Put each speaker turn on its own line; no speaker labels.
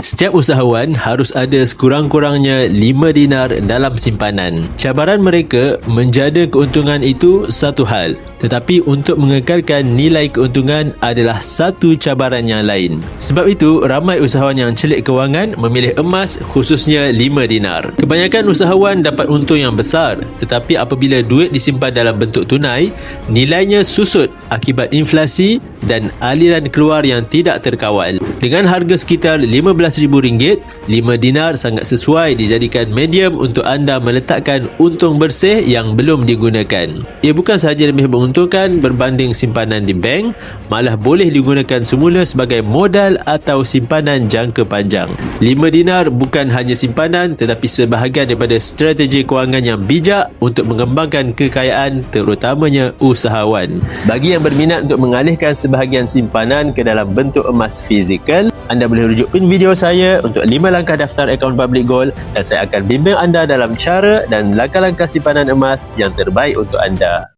Setiap usahawan harus ada sekurang-kurangnya 5 dinar dalam simpanan. Cabaran mereka menjada keuntungan itu satu hal, tetapi untuk mengekalkan nilai keuntungan adalah satu cabaran yang lain. Sebab itu, ramai usahawan yang celik kewangan memilih emas, khususnya 5 dinar. Kebanyakan usahawan dapat untung yang besar, tetapi apabila duit disimpan dalam bentuk tunai, nilainya susut akibat inflasi dan aliran keluar yang tidak terkawal. Dengan harga sekitar RM15,000, 5 dinar sangat sesuai dijadikan medium untuk anda meletakkan untung bersih yang belum digunakan. Ia bukan sahaja lebih menguntungkan berbanding simpanan di bank, malah boleh digunakan semula sebagai modal atau simpanan jangka panjang. 5 dinar bukan hanya simpanan tetapi sebahagian daripada strategi kewangan yang bijak untuk mengembangkan kekayaan, terutamanya usahawan. Bagi yang berminat untuk mengalihkan sebahagian simpanan ke dalam bentuk emas fizikal, anda boleh rujuk pin video saya untuk 5 langkah daftar akaun Public Gold dan saya akan bimbing anda dalam cara dan langkah-langkah simpanan emas yang terbaik untuk anda.